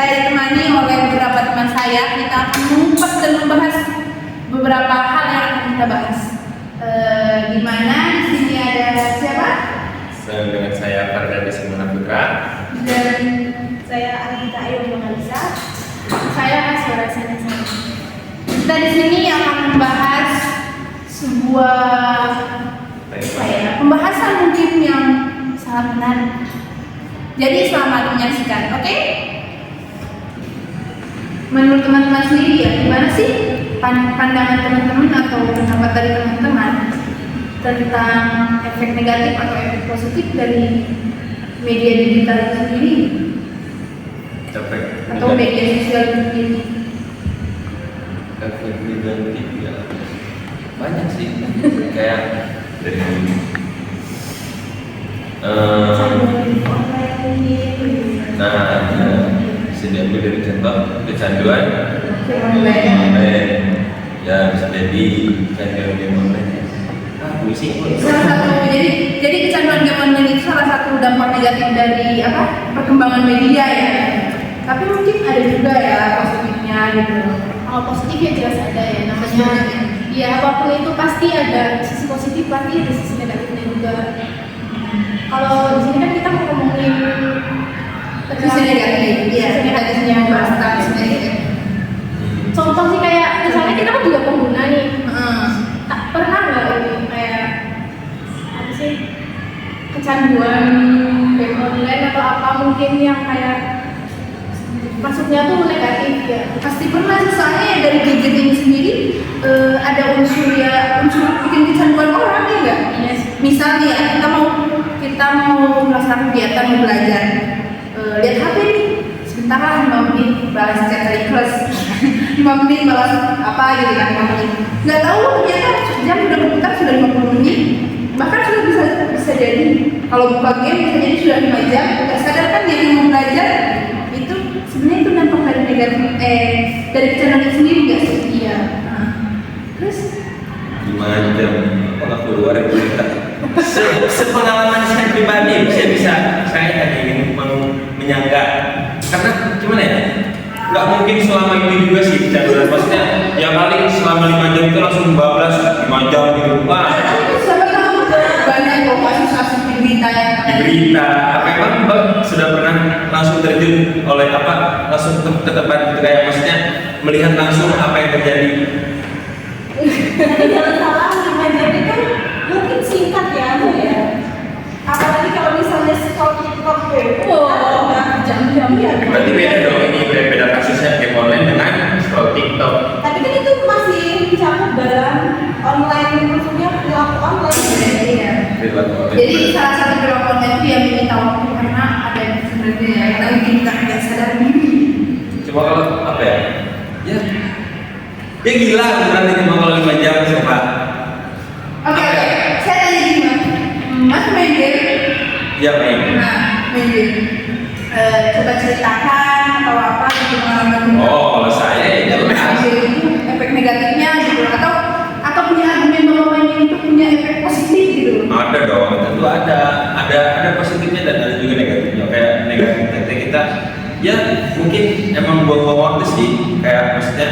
Saya ditemani oleh beberapa teman saya. Kita akan mengupas dan membahas beberapa hal yang akan kita bahas. Di mana di sini ada siapa? Dengan saya Fardani Simona Putra Dan Saya Anita Ayu Monalisa. saya Aswara Sanisa. Kita di sini akan membahas sebuah pembahasan mungkin yang sangat menarik. Jadi selamat menyaksikan, oke? Menurut teman-teman sendiri ya, gimana sih pandangan teman-teman atau pendapat dari teman-teman tentang efek negatif atau efek positif dari media digital itu sendiri atau media sosial itu sendiri? efek negatif ya banyak sih kayak dari bisa diambil dari contoh kecanduan online ya, bisa jadi kecanduan game online pusing Salah satu jadi kecanduan game online itu salah satu dampak negatif dari perkembangan media ya. Tapi mungkin ada juga ya positifnya gitu. Kalau positif ya jelas ada ya, namanya ya apapun itu pasti ada sisi positif, pasti ada sisi negatifnya juga. Kalau di sini kan kita mau ngomongin Sisi negatif, iya. Negatifnya bahas sisi negatif. Contoh sih kayak misalnya kita kan juga pengguna nih. Heeh. Tak pernah nggak ini kayak apa sih kecanduan game online atau apa mungkin yang kayak masuknya tuh negatif ya? Pasti pernah sih, soalnya dari gadget ini sendiri ada unsur bikin kecanduan orang ya enggak? Yes. Misalnya ya, kita mau melaksanakan kegiatan, mau belajar, lihat HP nih, sebentar lah 5 menit balas chat dari kelas 5 menit balas apa gitu kan, 5 menit nggak tahu ternyata jam udah berputar sudah 50 menit, bahkan sudah bisa jadi kalau buka game bisa jadi sudah 5 jam, nggak sadar kan dia mau belajar. Itu sebenarnya itu dampak dari negatif dari kecanduan itu sendiri nggak sih? Iya. Nah, terus 5 jam kalau keluar itu sepengalaman saya pribadi saya tadi ingin menyangka karena gimana ya, nggak mungkin selama itu juga sih kecanduan, maksudnya ya paling selama 5 jam itu langsung bablas 5 jam gitu. Wah, siapa tahu banyak kok kasus-kasus di berita yang di berita apa emang Mbak sudah pernah langsung terjun oleh langsung ke tempat gitu, kayak maksudnya melihat langsung apa yang terjadi. Tapi jangan salah, 5 jam itu mungkin singkat ya, Bu ya. Apalagi kalau misalnya scroll TikTok jam-jam ya. Berarti beda dong, ini beda kasusnya game online dengan scroll TikTok. Tapi kan itu masih dicakup dalam online, maksudnya perilaku online. Iya. Jadi salah satu perilaku online itu yang menyita waktu karena ada yang sebenarnya ya, kita mungkin nggak sadar diri. Coba kalau apa ya? Ya gila beneran ini mau kalau 5 jam coba. Oke, saya tanya gini Mas main game? Ya main. Nah, main game. Coba ceritakan atau apa gitu pengalaman. Oh, kalau saya ya jelas. Game itu efek negatifnya gitu atau punya argumen bahwa main game itu punya efek positif gitu. Ada dong, tentu ada positifnya dan ada juga negatifnya. Kayak negatifnya kita ya mungkin emang buang-buang waktu sih, kayak maksudnya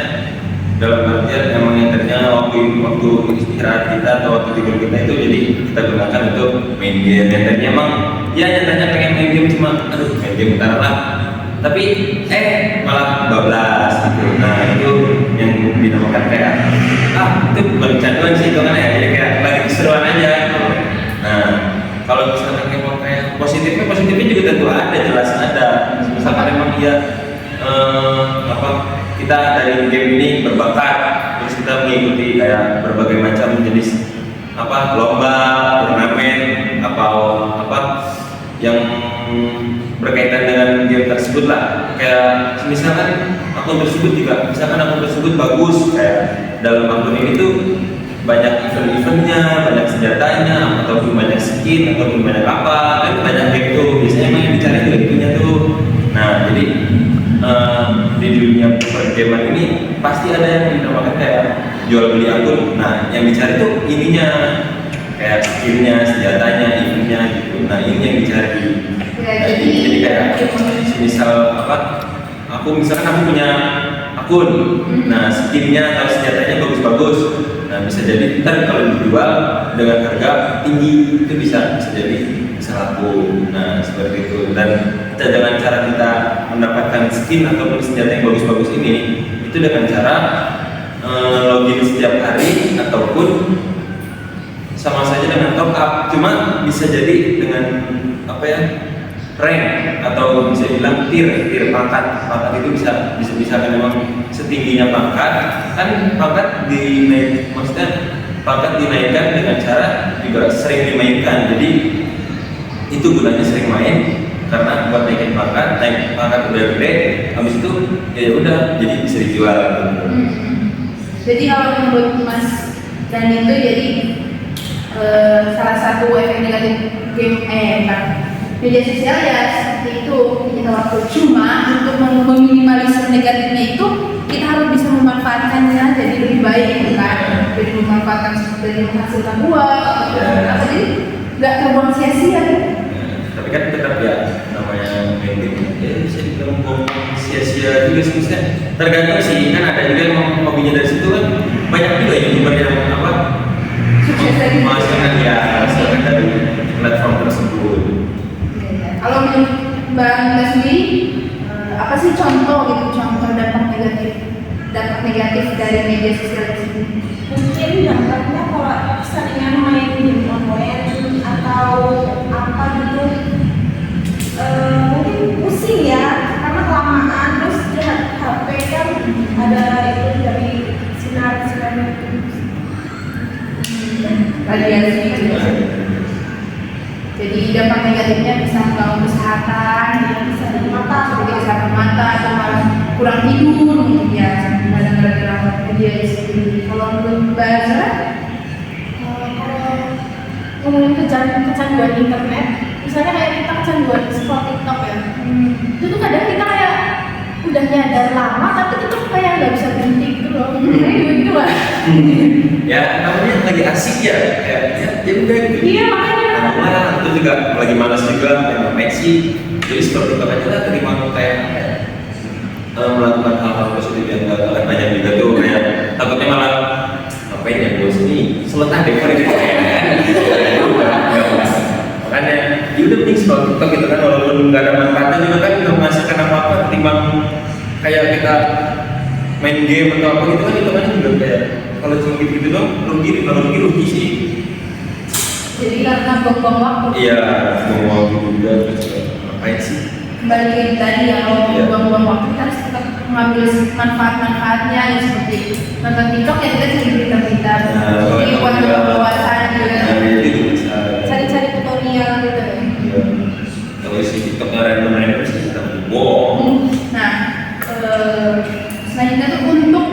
dalam artian emang yang ternyata waktu istirahat kita atau waktu tidur kita itu jadi kita gunakan untuk main game. Yang tadinya emang ya nyatanya pengen main game cuma main game bentar lah, tapi malah bablas gitu. Nah itu yang dinamakan kayak itu bukan kecanduan sih, itu kan ya, jadi kayak lagi keseruan aja gitu. Nah kalau misalkan kayak positifnya juga tentu ada, jelas ada. Misalkan emang dia kita dari game ini berbakat, terus kita mengikuti kayak berbagai macam jenis lomba, turnamen, yang berkaitan dengan game tersebut lah. Kayak misalkan akun tersebut bagus, kayak dalam akun ini tuh banyak event-eventnya, banyak senjatanya, ataupun banyak skin, ataupun banyak apa, kan banyak game tuh. Biasanya emang yang dicari juga itunya tuh. Nah jadi di dunia pergaman ini pasti ada yang dinamakan kayak jual beli akun. Nah yang dicari tuh ininya, kayak skillnya, senjatanya, eventnya gitu. Nah ini yang dicari. Nah, jadi kayak misal aku misalkan aku punya akun, nah skinnya atau senjatanya bagus-bagus, nah bisa jadi ntar kalau dijual dengan harga tinggi itu bisa jadi laku. Nah seperti itu, dan kita dengan cara kita mendapatkan skin ataupun senjata yang bagus-bagus ini itu dengan cara login setiap hari ataupun sama saja dengan top up, cuma bisa jadi dengan apa ya, rank atau bisa dibilang tier pangkat itu bisa kan memang setingginya pangkat kan, pangkat maksudnya pangkat dinaikkan dengan cara juga sering dimainkan. Jadi itu gunanya sering main karena buat naikin pangkat, naik pangkat udah gede, habis itu ya udah jadi bisa dijual. Jadi kalau menurut Mas dan itu jadi salah satu efek negatif game media sosial ya seperti itu, kita waktu. Cuma untuk meminimalisir negatifnya itu kita harus bisa memanfaatkannya jadi lebih baik, gitu kan? Jadi memanfaatkan dari menghasilkan uang, jadi nggak terbuang sia-sia. Tapi kan tetap ya namanya main game ya bisa dibilang buang sia-sia juga sih, tergantung sih, kan ada juga yang hobinya dari situ kan, banyak juga YouTuber yang apa sukses dari menghasilkan dari platform tersebut. Kalau menurut Mbak Nila sendiri, apa sih contoh dampak negatif dari media sosial ini? Mungkin dampaknya kalau keseringan main game online atau apa gitu, mungkin pusing ya, karena kelamaan, terus di HP kan ada itu dari sinar itu. Radiasi gitu. Jadi dampak negatifnya bisa mengganggu kesehatan, Bisa di mata, seperti kesehatan mata atau malah kurang tidur mungkin ya, gara-gara media sendiri. Kalau menurut Mbak Zara, kalau ngomongin kecanduan internet, misalnya kayak kita kecanduan scroll TikTok ya, itu tuh kadang kita kayak udah nyadar lama tapi tetap kayak nggak bisa berhenti gitu loh. Gitu lah. Ya namanya lagi asik ya, kayak ya udah gitu. Iya makanya. Nah, itu juga lagi malas juga, yang ngapain sih? Jadi seperti itu aja terima kayak melakukan hal-hal positif yang gak banyak juga tuh, kayak takutnya malah ngapain ya bos ini seletah deh kalau gitu makanya ya udah mending scroll TikTok gitu kan, walaupun nggak ada manfaatnya juga kan, nggak menghasilkan apa-apa ketimbang kayak kita main game atau apa gitu kan, itu kan juga kayak kalau cuma gitu doang rugi sih. jadi karena buang-buang waktu. Iya, buang waktu juga, ngapain sih? Kembali ke tadi ya, kalau buang-buang waktu kita harus tetap mengambil manfaat-manfaatnya ya, seperti nonton TikTok ya kita cari berita-berita, jadi buat wawasan juga, cari-cari tutorial gitu. Kalau isi TikToknya random sih kita bohong. Nah, selanjutnya tuh untuk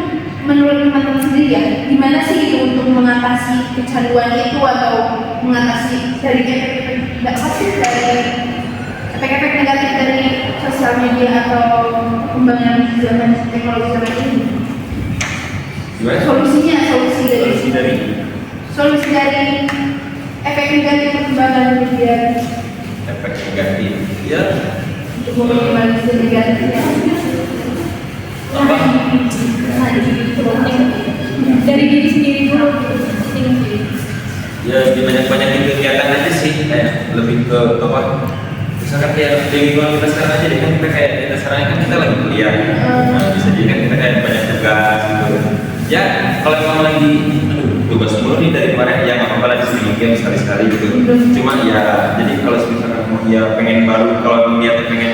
menurut teman-teman sendiri ya, gimana sih untuk mengatasi kecanduan itu atau mengatasi dari efek-efek negatif dari sosial media atau perkembangan zaman teknologi sekarang ini? Gimana? Solusi dari efek negatif perkembangan media. Efek negatif, ya. Untuk meminimalisir negatifnya. Apa? Dari diri sendiri dulu. Ya dibanyak-banyakin kegiatan aja sih, kayak lebih ke apa? Misalkan kayak di lingkungan kita sekarang aja deh, kan kita sekarang kan kita lagi kuliah, nah, bisa jadi kan kita kayak banyak tugas gitu. Ya kalau emang lagi tugas mulu nih dari kemarin, ya nggak apa-apa lagi streaming game sekali-sekali gitu. Cuma ya jadi kalau misalkan ya pengen baru, kalau niatnya pengen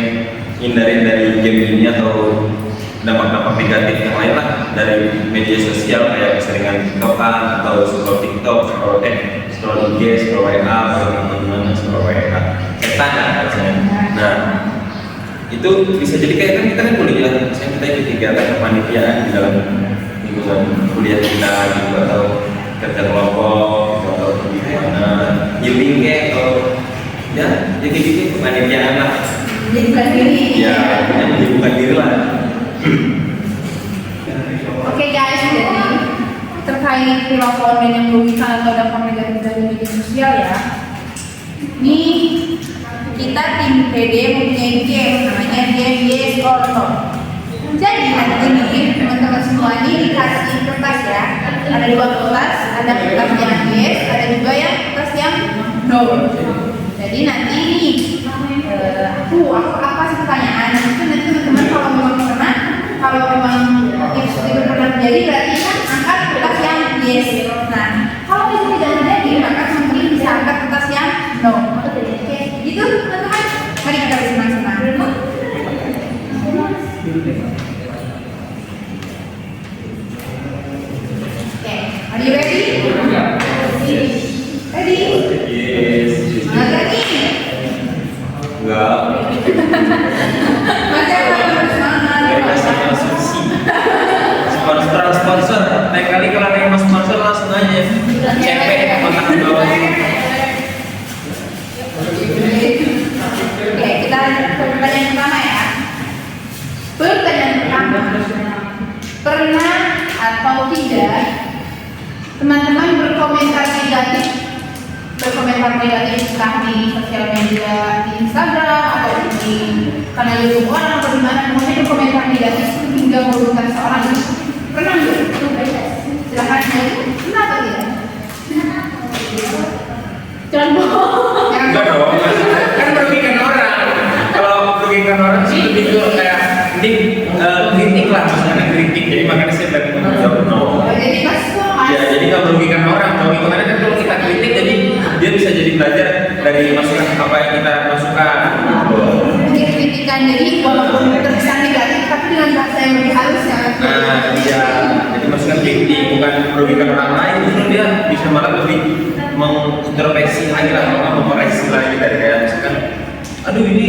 hindarin dari game ini atau dampak-dampak negatif yang lain lah dari media sosial kayak keseringan TikTokan atau scroll TikTok, scroll IG, scroll WA atau gimana scroll WA, setan ya rasanya. Nah itu bisa jadi kayak kan kita kan kuliah, misalnya kita ikut kegiatan kepanitiaan di dalam lingkungan kuliah kita gitu, atau kerja kelompok gitu, atau gimana healing kayak atau ya jadi gitu kepanitiaan lah. Menyibukkan diri. Ya, menyibukkan diri lah. Oke guys, jadi terkait perilaku online yang merugikan atau dampak negatif dari media sosial ya. Ini kita tim PD mempunyai game namanya game Yes or No. Jadi nanti nih teman-teman semua ini dikasih kertas ya. Ada 2 kertas, ada kertas yang yes, ada juga yang kertas yang no. Jadi nanti nih aku apa sih pertanyaan? Itu nanti teman-teman kalau memang pernah, kalau memang itu pernah terjadi berarti kan angkat kertas yang yes. Nah, kalau itu tidak terjadi maka teman-teman bisa angkat kertas yang no. Oke, gitu teman-teman. Mari kita bersenang-senang. Okay, are you ready? Ready? Yes. Semangat lagi. Enggak. Macam apa semangat? Mereka sama susi. Sponsor. Lain kali kalau ada yang mau sponsor langsung aja. Cepet kontak di bawah. Oke, kita ke pertanyaan pertama ya. Pertanyaan pertama. Pernah atau tidak teman-teman berkomentar negatif entah di sosial media, di Instagram atau di kanal YouTube orang atau di mana, kemudian berkomentar negatif hingga merugikan seorang itu? Pernah nggak? Silahkan jawab. Pernah atau tidak? Jangan bohong. Enggak dong, kan merugikan orang. Kalau merugikan orang sih lebih ke kayak kritik lah, misalnya kritik. Jadi makanya saya tadi menjawab no. Jadi pas Ya, jadi nggak merugikan orang. Kalau itu kan kalau kita kritik, jadi dia bisa jadi belajar dari masukan apa yang kita masukkan. mungkin kritikan, jadi walaupun terkesan negatif tapi dengan bahasa yang lebih halus ya. Nah, iya. Jadi masukan kritik bukan merugikan orang lain, justru dia bisa malah lebih mengintrospeksi lagi lah, mengoreksi lagi dari kayak misalkan, aduh ini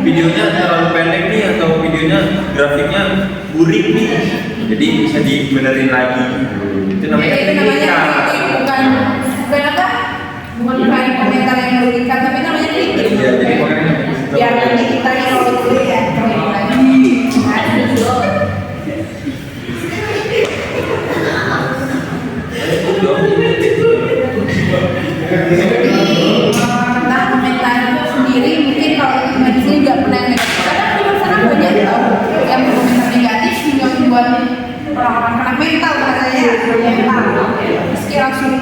videonya terlalu pendek nih atau videonya grafiknya burik nih, jadi bisa dibenerin lagi. Itu namanya Jadi itu namanya kritik, bukan apa? Bukan komentar yang merugikan, tapi namanya kritik. Iya, jadi makanya Biar nanti kita yang dulu ya. Tentang komentar itu sendiri, mungkin kalau teman di sini nggak pernah yang negatif, karena di luar sana banyak yang berkomentar negatif hingga membuat orang-orang kena mental bahasanya, mental. Meski langsung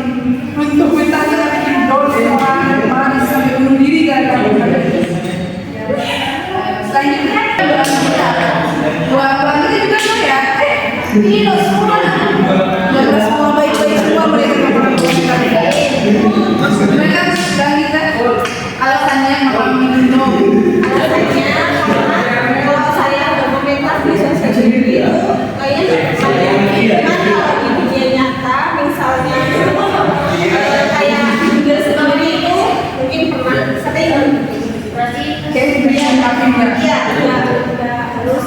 untuk mentalnya bikin down orang, malah bisa sampai bunuh diri gara-gara. Selanjutnya dua pelatih juga tuh ya. Ini loh semua, semua baik-baik semua mereka melakukan mereka sedang kita alasannya mau minum. Alasannya karena kalau saya berkomentar di sosial media kayaknya saya gimana kalau di dunia nyata misalnya kayak video sendiri itu mungkin pernah sering berarti Kayak sebenarnya tapi enggak. iya udah harus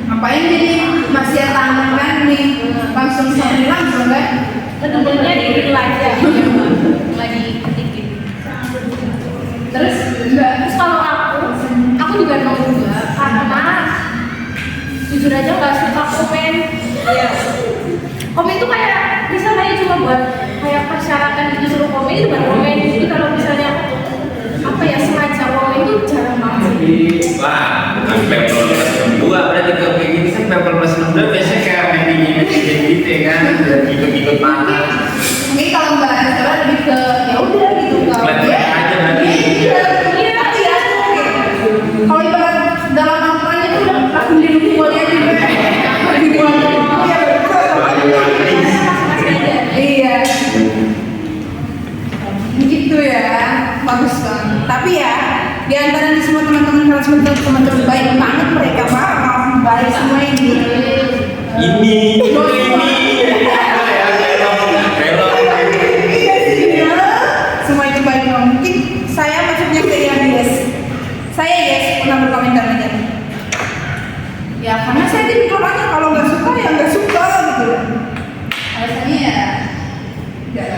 Ngapain jadi masih tangan nih langsung sendiri langsung kan? kedudukannya di real aja Lagi ketik. Terus enggak. terus kalau aku juga mau juga karena jujur aja nggak suka komen ya komen itu kayak misalnya cuma buat kayak persyaratan itu suruh komen itu baru komen. Jadi kalau misalnya apa ya sengaja komen itu jarang banget sih. wah, bukan pempel plus 62 berarti kalau kayak gini kan pempel plus 62 biasanya kayak meeting gitu ya kan, ikut-ikut panas. Mungkin kalau Mbak Azra lebih ke ya udah gitu kalau Flat-flat aja berarti. Iya. Kalau ibarat dalam aturannya itu udah langsung didukung boleh aja Iya. Begitu ya, bagus banget. Tapi ya, di antara di semua teman-teman transmedia teman-teman baik banget mereka orang baik semua ini. Ini. Semua itu baik banget. Mungkin saya maksudnya ke yang yes. Saya yes pernah berkomentar negatif. Ya karena saya tipikal orangnya kalau nggak suka ya nggak suka gitu. Alasannya ya nggak.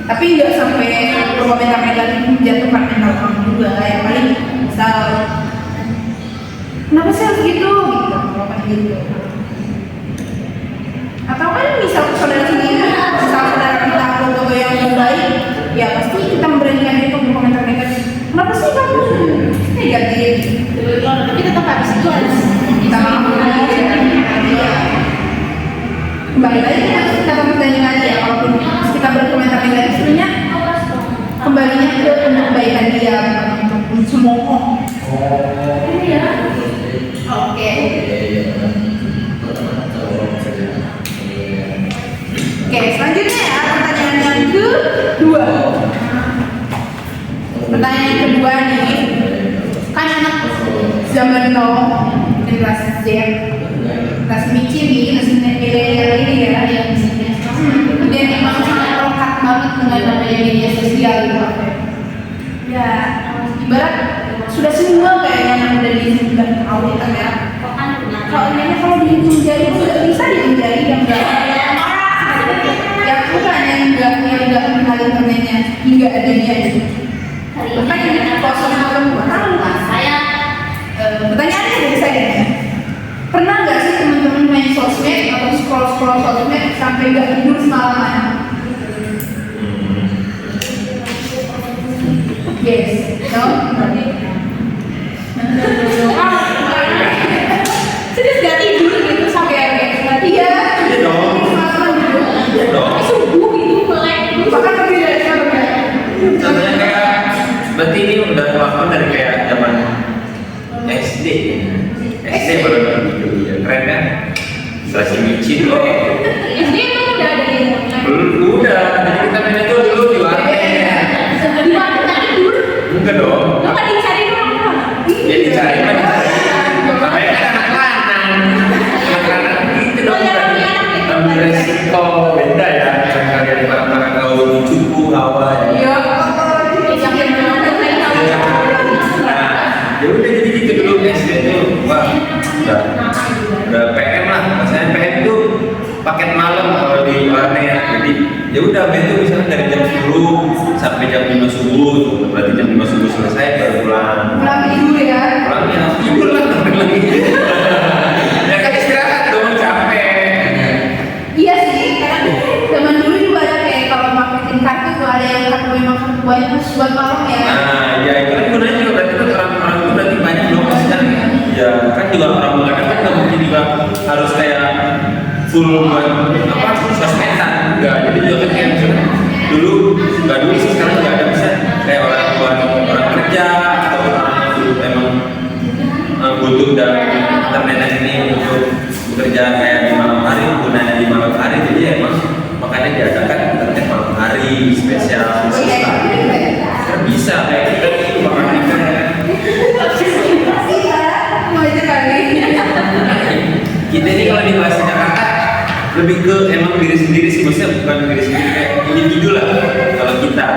Tapi nggak sampai berkomentar negatif menjatuhkan mental orang juga. Yang paling misal kenapa sih harus gitu kalau kayak gitu. Atau kan misal saudara sendiri, misal saudara kita foto yang baik, ya pasti kita memberanikan itu berkomentar negatif. Kenapa sih kamu negatif. Tapi tetap habis itu harus Kita mampu ya. Kembali lagi kita pertanyaan ya, walaupun kita berkomentar negatif sebenarnya kembalinya ke untuk kebaikan dia, bukan untuk mencemooh. Oke. Oke, selanjutnya ya pertanyaan yang kedua. Pertanyaan yang kedua nih, kan anak zaman now generasi Z, generasi Michi nih, generasi milenial ini ya, dia memang sangat lekat banget dengan namanya media sosial gitu. Ya, ibarat sudah semua kayaknya yang udah tahu kita ya. Kalau dihitung jari itu udah bisa dihitung jari yang enggak. Yang bukan yang enggak kenal internetnya hingga ada dia. Bahkan yang kosong buat tahu kan saya. Pertanyaannya dari saya, pernah nggak sih teman-teman main sosmed atau scroll sosmed sampai nggak tidur semalaman? Yes, no? Serius nggak tidur gitu sampai iya dong. Iya dong. subuh gitu melek bahkan lebih dari itu ya. Contohnya kayak berarti ini udah kelakuan dari kayak zaman SD. SD baru gitu ya. Keren kan? Serasi micin loh. SD emang udah ada di Belum udah. Jadi kita main itu dulu di warnet. di mana nggak tidur Enggak dong. lo nggak dicari orang mana Ya dicari mah dicari. Namanya kan anak lanang. Anak lanang gitu dong. Ambil resiko beda ya. Kalian para kau cupu hawa. Iya. Ya udah jadi gitu dulu SD itu. Wah, udah PM lah. Maksudnya PM itu paket malam kalau di warnet. Jadi ya udah main itu misalnya dari jam 10 sampai jam 5 subuh. Berarti jam 5 subuh selesai baru pulang. Pulang tidur ya. Pulang ya tidur lah lagi. Ya kan istirahat dong, capek. Iya sih, karena zaman dulu juga ada kayak kalau marketing kartu tuh ada yang kartu memang kartu banyak khusus buat malam ya. Nah, ya itu kan gunanya juga berarti kan orang-orang itu berarti banyak dong maksudnya. Ya kan juga orang mulai kan nggak mungkin juga harus kayak full buat apa sosmedan enggak. Jadi juga kan kayak misalnya dulu nggak dulu sih sekarang juga ada bisa kayak orang buat orang kerja atau orang yang dulu memang butuh dalam internet ini untuk bekerja kayak di malam hari gunanya di malam hari jadi emang makanya diadakan internet malam hari spesial khusus lah. Kan bisa kayak kita itu makanya Iya, mau itu kali. kita ini kalau di bahasa Jakarta lebih ke emang diri sendiri sih, maksudnya bukan diri sendiri kayak individu lah. Kalau kita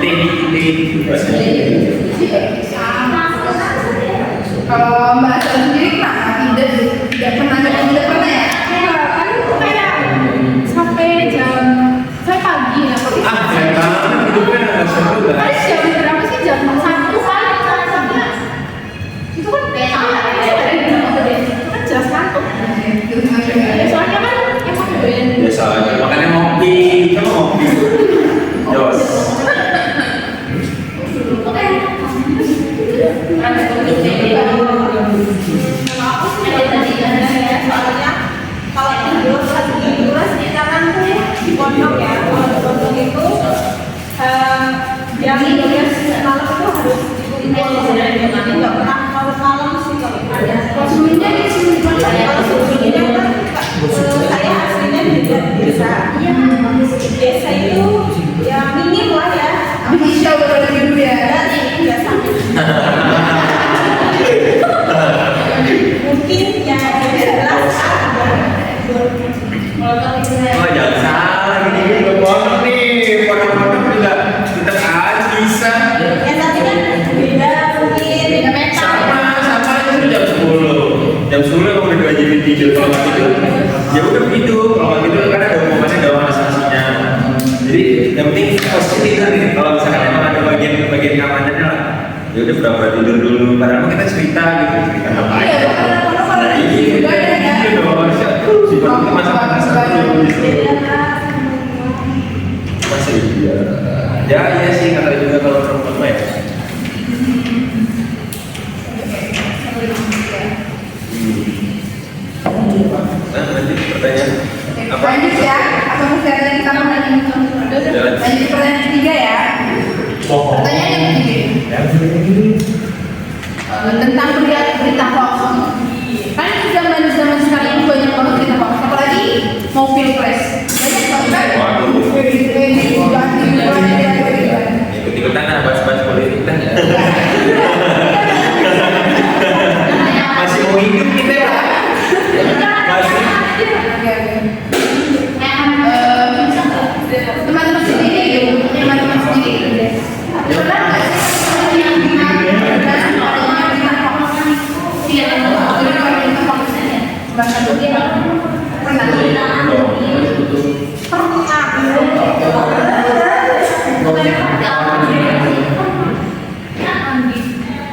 ini bahasanya. Kalau Mbak Asal sendiri kenapa tidak pernah ya? kan kayak sampai jam saya pagi ya Keren banget hidupnya nggak seru kan guys. jam berapa sih jam 1 kali itu kan itu kan jelas kantuk ya soalnya kan emang doyan Biasa aja, makanya ngopi, coba ngopi. Jos. Soalnya kalau tidur kita kan di pondok ya, kalau di pondok itu jam 12 malam itu harus jadi nggak pernah malam sih kalau ada. Kalau sebelumnya di sini di mana? Kalau sebelumnya kan saya aslinya di desa. Desa itu ya minim lah ya. Habis isya udah tidur ya. Biasa. Mungkin ya jelas. Oh jangan salah gini belum pondok nih, pondok juga tetap aja bisa. Ya tapi kan beda mungkin beda meta. Sama itu jam 10. Jam 10 emang udah diwajibin tidur kalau nggak tidur. Ya udah tidur, kalau nggak tidur kan ada hukumannya ada sanksinya. Jadi yang penting posisi tidur nih. Kalau misalkan emang ada bagian keamanannya lah. Ya udah pura-pura tidur dulu. Padahal kita cerita gitu, cerita apa aja. Iya, kalau Iya, juga ada ya. gitu dong. Si perut masak-masak dulu gitu. Masih iya. Ya iya sih kata juga kalau perempuan mah ya.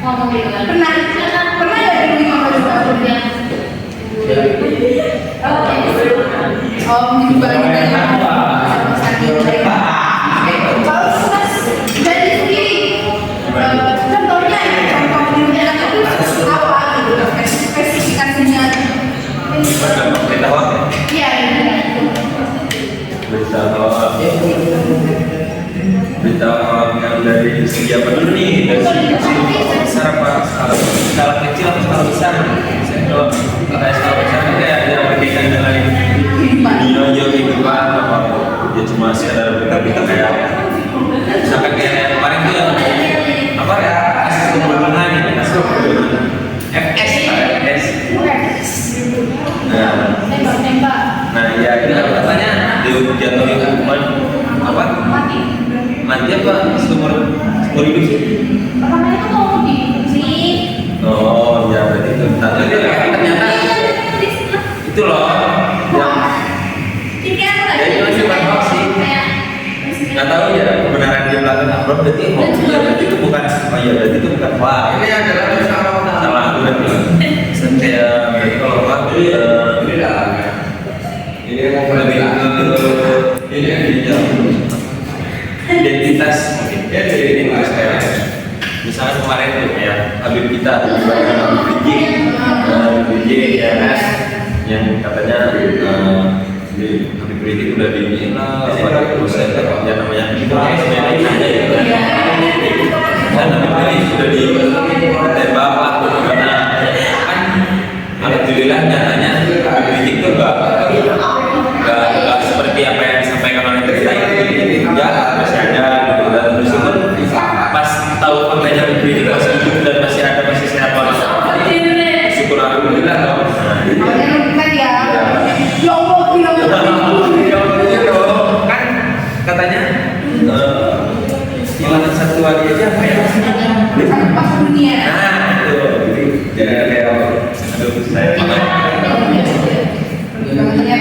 ngomong gitu kan? Pernah ya dulu ngomong gitu. Oh, minggu bagi tanya sakit kalau jadi sendiri contohnya contoh penyuntikan itu apa gitu spesifikasinya berita hoax ya? iya Berita hoax yang dari segi apa dulu nih? Dari segi besar apa skala kecil atau skala besar? Misalnya kalau kayak skala besar itu kayak ada berkaitan dengan dunia kehidupan apa ya cuma sekedar berita-berita kayak misalkan kayak yang kemarin tuh yang apa ya kasus pembunuhan ini kasus pembunuhan FS Tembak. nah ya itu kan katanya dijatuhin hukuman apa mati apa seumur hidup sih Pertamanya itu mau diuji. oh ya berarti itu ternyata itu loh yang ya itu cuma hoax sih nggak tahu ya kebenaran di belakang upload berarti hoax ya berarti itu bukan oh ya berarti itu bukan hoax ini adalah salah berarti kayak berarti kalau hoax ini dah ini lebih ke identitas mungkin ya dari identitas kayak misalnya kemarin tuh ya Habib kita Habib Rizik ya kan yang katanya di Habib Rizik udah diinin lah pada dosen ya namanya itu sebenarnya aja ya dan Habib Rizik sudah ditembak lah karena kan alhamdulillah nyatanya Habib Rizik tuh enggak seperti apa yang disampaikan oleh kita itu ya masih ada gitu dan meskipun pas tahu kontennya Habib Rizik masih hidup dan masih ada masih sehat walafiat syukur alhamdulillah dong. Kan katanya hilangan satu hari aja apa ya? pas dunia Nah itu jadi kayak aduh saya ya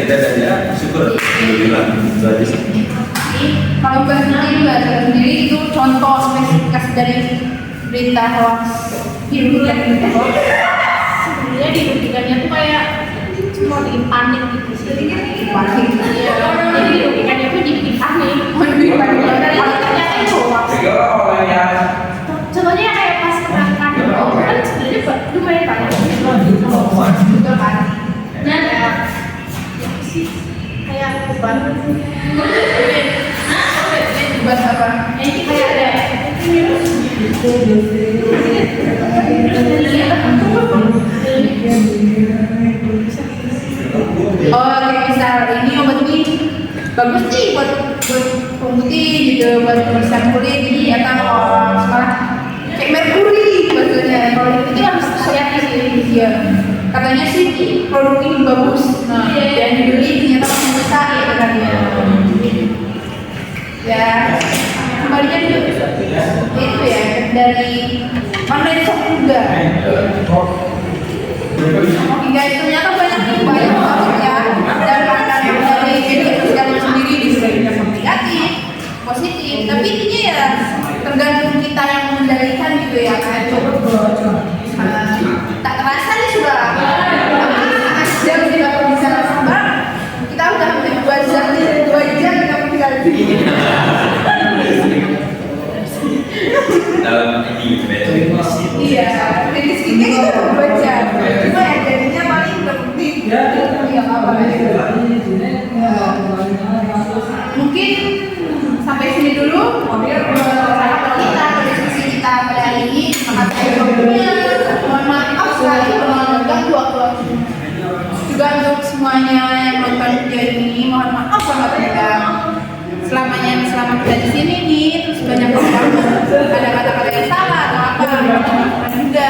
kita dan ya syukur alhamdulillah itu aja sih. kalau sendiri itu contoh spesifikasi dari berita hoax dirugikan berita hoax Sebenarnya dirugikannya tuh kayak cuma bikin panik gitu sih. panik Iya. Jadi dirugikannya tuh dibikin panik. panik Ternyata itu hoax. Contohnya kayak pas perangkat kan sebenarnya lumayan banyak betul kan nah ya sih kayak beban buat apa ini kayak ada oh kayak misal ini obat ini bagus sih buat pemutih gitu buat pemeriksaan kulit ternyata malah kayak merkuri maksudnya kalau itu harus hati-hati sih ya katanya sih produk ini bagus dan dibeli ternyata masih besar ya katanya ya kembalinya itu ya dari online shop juga hingga itu ternyata banyak banget ya dan bahkan yang dari media sosial sendiri bisa negatif positif tapi intinya ya tergantung kita yang mengendalikan gitu ya kan tak terasa nih sudah jam tidak bisa sabar kita udah hampir 2 jam kita tinggal di sini Dalam ini iya jadi sini kita udah 2 jam cuma ya jadinya paling berhenti ya apa mungkin sampai sini dulu sahabat kita diskusi kita pada hari ini mohon maaf sekali mengganggu waktu juga untuk semuanya yang nonton video ini mohon maaf banget ya selama kita di sini nih terus banyak ada kata-kata yang salah atau apa juga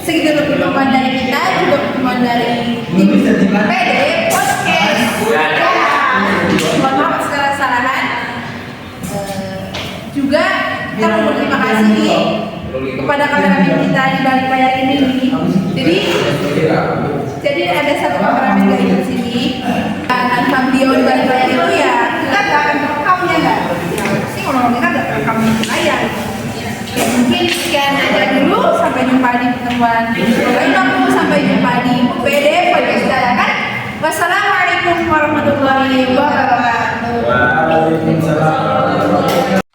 segitu dulu pertemuan dari kita juga pertemuan dari tim PD Podcast mohon maaf segala kesalahan juga kita mau berterima kasih nih kepada kameramen kita di balik layar ini jadi ada satu kameramen dari sini dan beliau di balik layar itu ya kita nggak akan terekam yang jumpa di pertemuan lain waktu. Sampai jumpa di PD Podcast Dadakan. Wassalamualaikum warahmatullahi wabarakatuh. Waalaikumsalam.